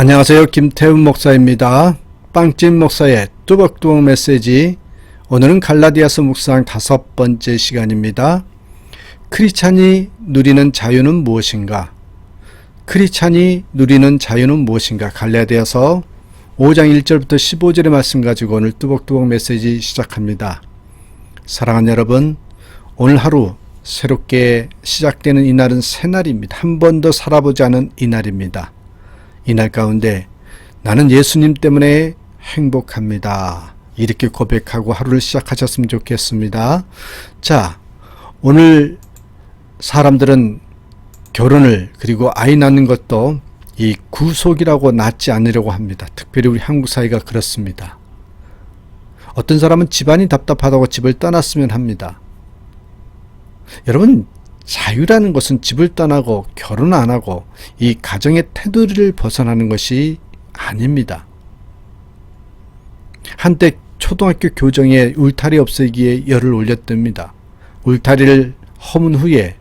안녕하세요. 김태훈 목사입니다. 빵집 목사의 뚜벅뚜벅 메시지. 오늘은 갈라디아서 묵상 5번째 시간입니다. 크리스찬이 누리는 자유는 무엇인가? 크리스찬이 누리는 자유는 무엇인가? 갈라디아서 5장 1절부터 15절의 말씀 가지고 오늘 뚜벅뚜벅 메시지 시작합니다. 사랑하는 여러분, 오늘 하루 새롭게 시작되는 이날은 새날입니다. 한 번도 살아보지 않은 이날입니다. 이날 가운데 나는 예수님 때문에 행복합니다. 이렇게 고백하고 하루를 시작하셨으면 좋겠습니다. 자, 오늘 사람들은 결혼을 그리고 아이 낳는 것도 이 구속이라고 낳지 않으려고 합니다. 특별히 우리 한국 사회가 그렇습니다. 어떤 사람은 집안이 답답하다고 집을 떠났으면 합니다. 여러분, 자유라는 것은 집을 떠나고 결혼 안 하고 이 가정의 테두리를 벗어나는 것이 아닙니다. 한때 초등학교 교정에 울타리 없애기에 열을 올렸답니다. 울타리를 허문 후에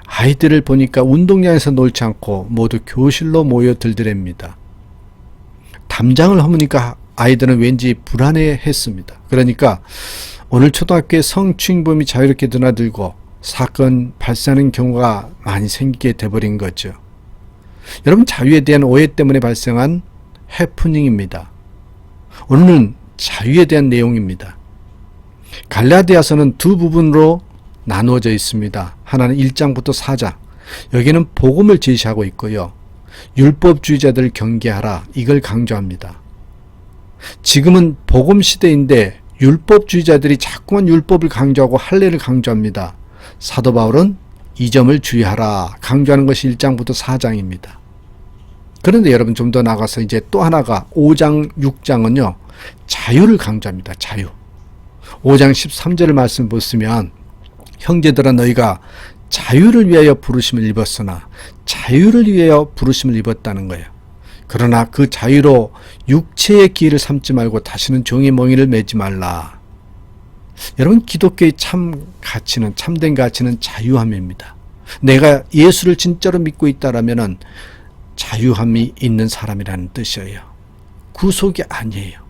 아이들을 보니까 운동장에서 놀지 않고 모두 교실로 모여들더랍니다. 담장을 허무니까 아이들은 왠지 불안해했습니다. 그러니까 오늘 초등학교에 성추행범이 자유롭게 드나들고 사건 발생하는 경우가 많이 생기게 돼버린 거죠. 여러분, 자유에 대한 오해 때문에 발생한 해프닝입니다. 오늘은 자유에 대한 내용입니다. 갈라디아서는 두 부분으로 나누어져 있습니다. 하나는 1장부터 4장. 여기는 복음을 제시하고 있고요. 율법주의자들을 경계하라. 이걸 강조합니다. 지금은 복음 시대인데 율법주의자들이 자꾸만 율법을 강조하고 할례를 강조합니다. 사도 바울은 이 점을 주의하라 강조하는 것이 1장부터 4장입니다. 그런데 여러분, 좀 더 나가서 이제 또 하나가 5장, 6장은요. 자유를 강조합니다. 자유. 5장 13절의 말씀 보시면 형제들아, 너희가 자유를 위하여 부르심을 입었으나 자유를 위하여 부르심을 입었다는 거예요. 그러나 그 자유로 육체의 기회를 삼지 말고 다시는 종의 멍에를 매지 말라. 여러분, 기독교의 참 가치는, 참된 가치는 자유함입니다. 내가 예수를 진짜로 믿고 있다라면은 자유함이 있는 사람이라는 뜻이에요. 구속이 아니에요.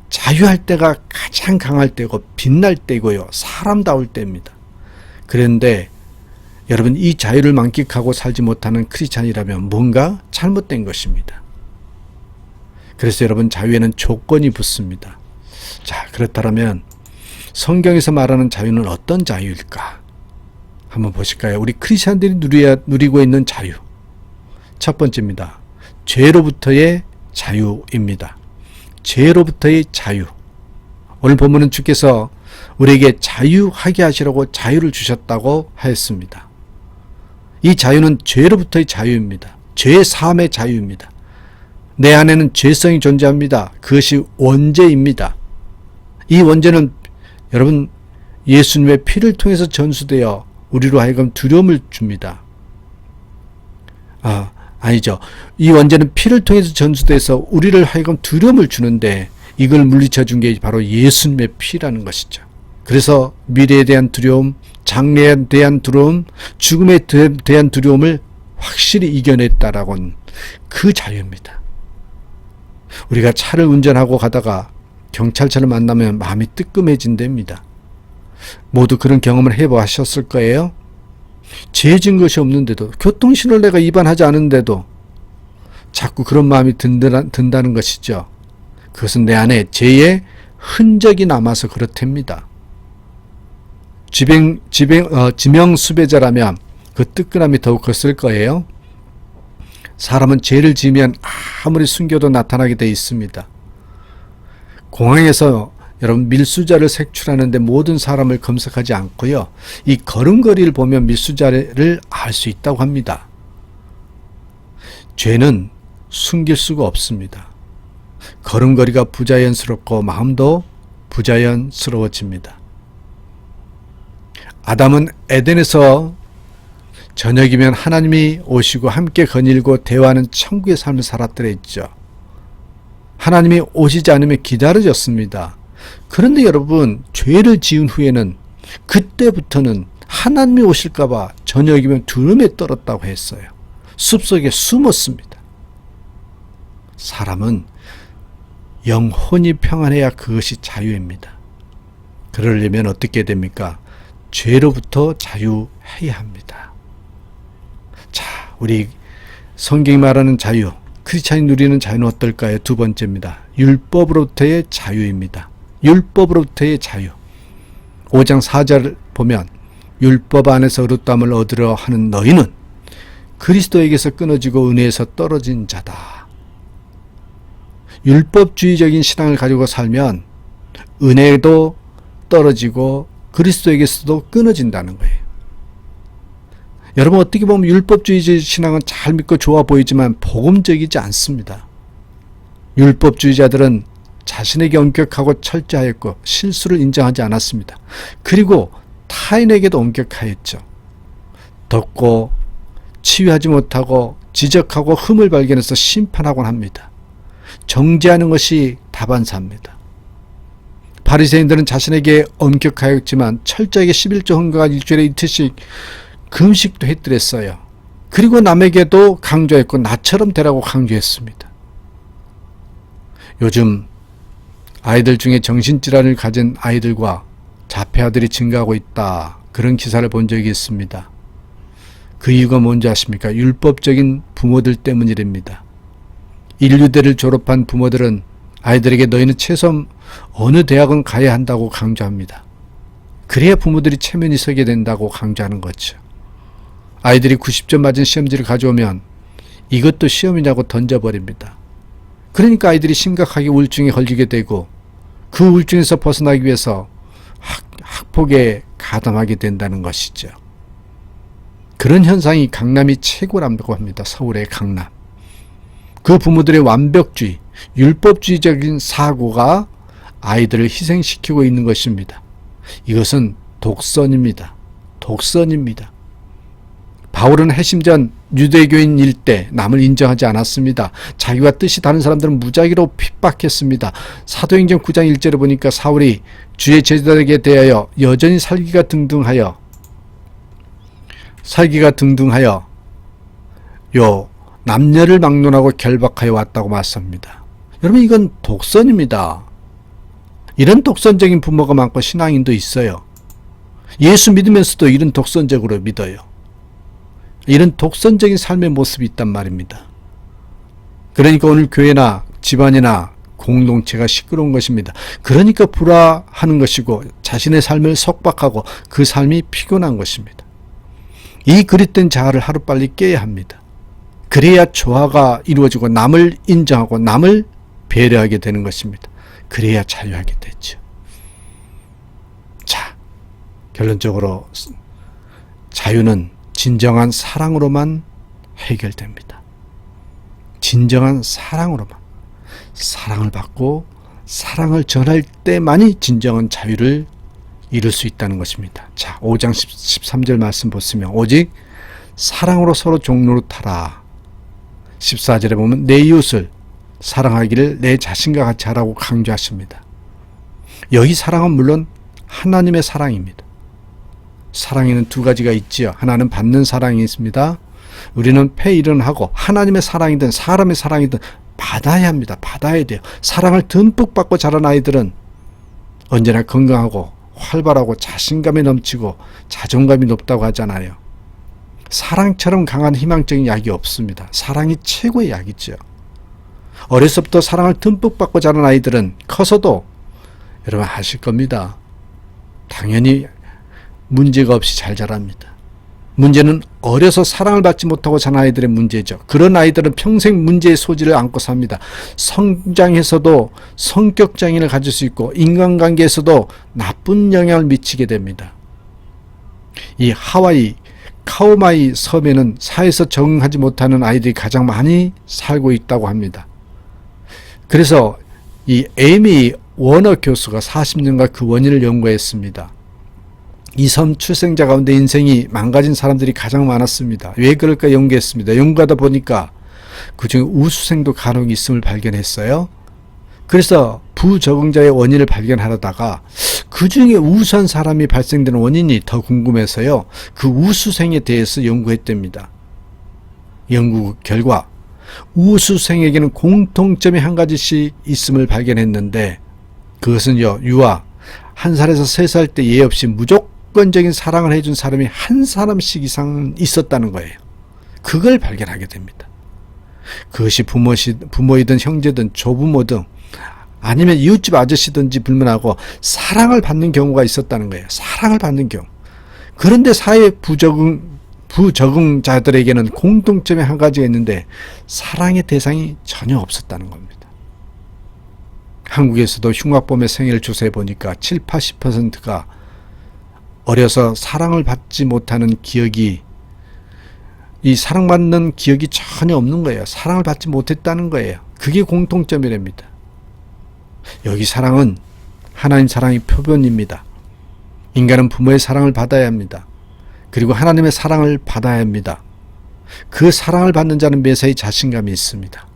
자유할 때가 가장 강할 때고 빛날 때고요. 사람다울 때입니다. 그런데 여러분, 이 자유를 만끽하고 살지 못하는 크리스찬이라면 뭔가 잘못된 것입니다. 그래서 여러분, 자유에는 조건이 붙습니다. 자, 그렇다면 성경에서 말하는 자유는 어떤 자유일까? 한번 보실까요? 우리 크리스찬들이 누리고 있는 자유. 첫 번째입니다. 죄로부터의 자유입니다. 죄로부터의 자유. 오늘 본문은 주께서 우리에게 자유하게 하시라고 자유를 주셨다고 하였습니다. 이 자유는 죄로부터의 자유입니다. 죄 사함의 자유입니다. 내 안에는 죄성이 존재합니다. 그것이 원죄입니다. 이 원죄는 여러분, 예수님의 피를 통해서 전수되어 우리로 하여금 두려움을 줍니다. 아니죠. 이 원죄는 피를 통해서 전수돼서 우리를 하여금 두려움을 주는데 이걸 물리쳐 준 게 바로 예수님의 피라는 것이죠. 그래서 미래에 대한 두려움, 장래에 대한 두려움, 죽음에 대한 두려움을 확실히 이겨냈다라고는 그 자유입니다. 우리가 차를 운전하고 가다가 경찰차를 만나면 마음이 뜨끔해진답니다. 모두 그런 경험을 해보셨을 거예요. 죄 진 것이 없는데도, 교통신호를 내가 위반하지 않은데도 자꾸 그런 마음이 든다는 것이죠. 그것은 내 안에 죄의 흔적이 남아서 그렇답니다. 지명수배자라면 그 뜨끈함이 더욱 컸을 거예요. 사람은 죄를 지으면 아무리 숨겨도 나타나게 돼 있습니다. 공항에서 여러분, 밀수자를 색출하는데 모든 사람을 검색하지 않고요. 이 걸음걸이를 보면 밀수자를 알 수 있다고 합니다. 죄는 숨길 수가 없습니다. 걸음걸이가 부자연스럽고 마음도 부자연스러워집니다. 아담은 에덴에서 저녁이면 하나님이 오시고 함께 거닐고 대화하는 천국의 삶을 살았더라 했죠. 하나님이 오시지 않으면 기다려졌습니다. 그런데 여러분, 죄를 지은 후에는 그때부터는 하나님이 오실까봐 저녁이면 두려움에 떨었다고 했어요. 숲속에 숨었습니다. 사람은 영혼이 평안해야 그것이 자유입니다. 그러려면 어떻게 됩니까? 죄로부터 자유해야 합니다. 자, 우리 성경이 말하는 자유, 크리스찬이 누리는 자유는 어떨까요? 두 번째입니다. 율법으로부터의 자유입니다. 율법으로부터의 자유. 5장 4절 보면 율법 안에서 의롭다함을 얻으려 하는 너희는 그리스도에게서 끊어지고 은혜에서 떨어진 자다. 율법주의적인 신앙을 가지고 살면 은혜도 떨어지고 그리스도에게서도 끊어진다는 거예요. 여러분, 어떻게 보면 율법주의적 신앙은 잘 믿고 좋아 보이지만 복음적이지 않습니다. 율법주의자들은 자신에게 엄격하고 철저하였고 실수를 인정하지 않았습니다. 그리고 타인에게도 엄격하였죠. 덮고 치유하지 못하고 지적하고 흠을 발견해서 심판하곤 합니다. 정죄하는 것이 다반사입니다. 바리새인들은 자신에게 엄격하였지만 철저하게 11조 헌금과 일주일에 이틀씩 금식도 했더랬어요. 그리고 남에게도 강조했고 나처럼 되라고 강조했습니다. 요즘 아이들 중에 정신질환을 가진 아이들과 자폐아들이 증가하고 있다. 그런 기사를 본 적이 있습니다. 그 이유가 뭔지 아십니까? 율법적인 부모들 때문이랍니다. 인류대를 졸업한 부모들은 아이들에게 너희는 최소한 어느 대학은 가야 한다고 강조합니다. 그래야 부모들이 체면이 서게 된다고 강조하는 거죠. 아이들이 90점 맞은 시험지를 가져오면 이것도 시험이냐고 던져버립니다. 그러니까 아이들이 심각하게 우울증에 걸리게 되고 그 우울증에서 벗어나기 위해서 학폭에 가담하게 된다는 것이죠. 그런 현상이 강남이 최고라고 합니다. 서울의 강남. 그 부모들의 완벽주의, 율법주의적인 사고가 아이들을 희생시키고 있는 것입니다. 이것은 독선입니다. 독선입니다. 바울은 해심전 유대교인일 때 남을 인정하지 않았습니다. 자기와 뜻이 다른 사람들은 무작위로 핍박했습니다. 사도행전 9장 1절에 보니까 사울이 주의 제자들에게 대하여 여전히 살기가 등등하여 남녀를 막론하고 결박하여 왔다고 말씀합니다. 여러분, 이건 독선입니다. 이런 독선적인 부모가 많고 신앙인도 있어요. 예수 믿으면서도 이런 독선적으로 믿어요. 이런 독선적인 삶의 모습이 있단 말입니다. 그러니까 오늘 교회나 집안이나 공동체가 시끄러운 것입니다. 그러니까 불화하는 것이고 자신의 삶을 속박하고 그 삶이 피곤한 것입니다. 이 그릇된 자아를 하루빨리 깨야 합니다. 그래야 조화가 이루어지고 남을 인정하고 남을 배려하게 되는 것입니다. 그래야 자유하게 되죠. 자, 결론적으로 자유는 진정한 사랑으로만 해결됩니다. 진정한 사랑으로만. 사랑을 받고 사랑을 전할 때만이 진정한 자유를 이룰 수 있다는 것입니다. 자, 5장 13절 말씀 보시면 오직 사랑으로 서로 종노릇하라. 14절에 보면 내 이웃을 사랑하기를 내 자신과 같이 하라고 강조하십니다. 여기 사랑은 물론 하나님의 사랑입니다. 사랑에는 두 가지가 있지요. 하나는 받는 사랑이 있습니다. 우리는 폐일은 하고 하나님의 사랑이든 사람의 사랑이든 받아야 합니다. 받아야 돼요. 사랑을 듬뿍 받고 자란 아이들은 언제나 건강하고 활발하고 자신감이 넘치고 자존감이 높다고 하잖아요. 사랑처럼 강한 희망적인 약이 없습니다. 사랑이 최고의 약이죠. 어려서부터 사랑을 듬뿍 받고 자란 아이들은 커서도 여러분 아실 겁니다. 당연히 문제가 없이 잘 자랍니다. 문제는 어려서 사랑을 받지 못하고 자란 아이들의 문제죠. 그런 아이들은 평생 문제의 소지를 안고 삽니다. 성장에서도 성격 장애를 가질 수 있고 인간관계에서도 나쁜 영향을 미치게 됩니다. 이 하와이 카오마이 섬에는 사회에서 적응하지 못하는 아이들이 가장 많이 살고 있다고 합니다. 그래서 이 에이미 워너 교수가 40년간 그 원인을 연구했습니다. 이 섬 출생자 가운데 인생이 망가진 사람들이 가장 많았습니다. 왜 그럴까 연구했습니다. 연구하다 보니까 그중에 우수생도 간혹 있음을 발견했어요. 그래서 부적응자의 원인을 발견하려다가 그중에 우수한 사람이 발생되는 원인이 더 궁금해서요. 그 우수생에 대해서 연구했답니다. 연구 결과 우수생에게는 공통점이 한 가지씩 있음을 발견했는데 그것은요, 유아, 1살에서 3살 때 예 없이 무조건적인 사랑을 해준 사람이 한 사람씩 이상 있었다는 거예요. 그걸 발견하게 됩니다. 그것이 부모이든 형제든 조부모든 아니면 이웃집 아저씨든지 불문하고 사랑을 받는 경우가 있었다는 거예요. 사랑을 받는 경우. 그런데 사회 부적응자들에게는 공통점이 한 가지가 있는데 사랑의 대상이 전혀 없었다는 겁니다. 한국에서도 흉악범의 생애를 조사해 보니까 70-80%가 어려서 사랑을 받지 못하는 기억이, 이 사랑받는 기억이 전혀 없는 거예요. 사랑을 받지 못했다는 거예요. 그게 공통점이랍니다. 여기 사랑은 하나님 사랑의 표본입니다. 인간은 부모의 사랑을 받아야 합니다. 그리고 하나님의 사랑을 받아야 합니다. 그 사랑을 받는 자는 매사에 자신감이 있습니다.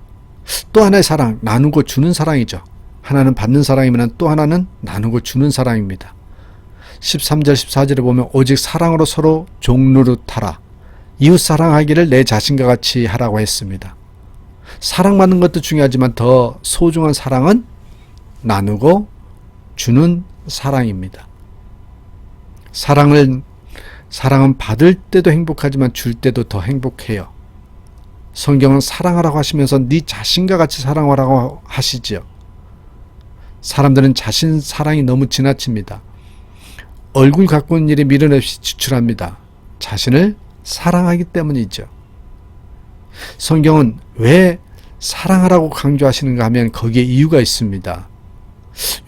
또 하나의 사랑, 나누고 주는 사랑이죠. 하나는 받는 사랑이면 또 하나는 나누고 주는 사랑입니다. 13절 14절에 보면 오직 사랑으로 서로 종노릇하라. 이웃 사랑하기를 내 자신과 같이 하라고 했습니다. 사랑받는 것도 중요하지만 더 소중한 사랑은 나누고 주는 사랑입니다. 사랑은 받을 때도 행복하지만 줄 때도 더 행복해요. 성경은 사랑하라고 하시면서 네 자신과 같이 사랑하라고 하시지요. 사람들은 자신 사랑이 너무 지나칩니다. 얼굴 가꾸는 일에 미련 없이 지출합니다. 자신을 사랑하기 때문이죠. 성경은 왜 사랑하라고 강조하시는가 하면 거기에 이유가 있습니다.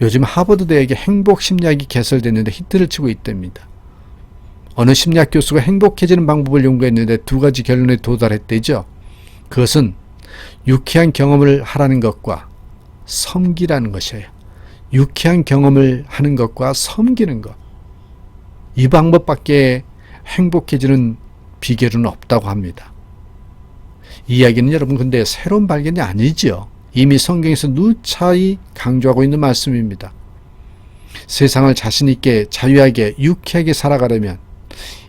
요즘 하버드 대학에 행복 심리학이 개설됐는데 히트를 치고 있답니다. 어느 심리학 교수가 행복해지는 방법을 연구했는데 2가지 결론에 도달했대죠. 그것은 유쾌한 경험을 하라는 것과 섬기라는 것이에요. 유쾌한 경험을 하는 것과 섬기는 것. 이 방법밖에 행복해지는 비결은 없다고 합니다. 이 이야기는 여러분 근데 새로운 발견이 아니죠. 이미 성경에서 누차히 강조하고 있는 말씀입니다. 세상을 자신 있게 자유하게 유쾌하게 살아가려면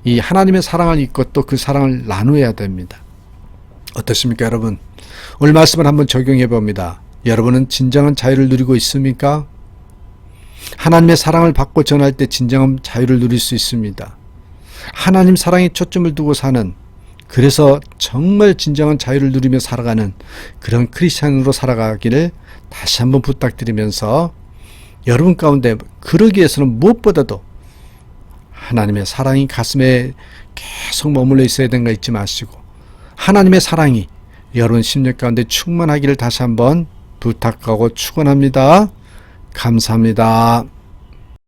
이 하나님의 사랑을 잊고 또 그 사랑을 나누어야 됩니다. 어떻습니까 여러분? 오늘 말씀을 한번 적용해 봅니다. 여러분은 진정한 자유를 누리고 있습니까? 하나님의 사랑을 받고 전할 때 진정한 자유를 누릴 수 있습니다. 하나님 사랑에 초점을 두고 사는, 그래서 정말 진정한 자유를 누리며 살아가는 그런 크리스찬으로 살아가기를 다시 한번 부탁드리면서 여러분 가운데 그러기 위해서는 무엇보다도 하나님의 사랑이 가슴에 계속 머물러 있어야 되는 거 잊지 마시고 하나님의 사랑이 여러분 심령 가운데 충만하기를 다시 한번 부탁하고 축원합니다. 감사합니다.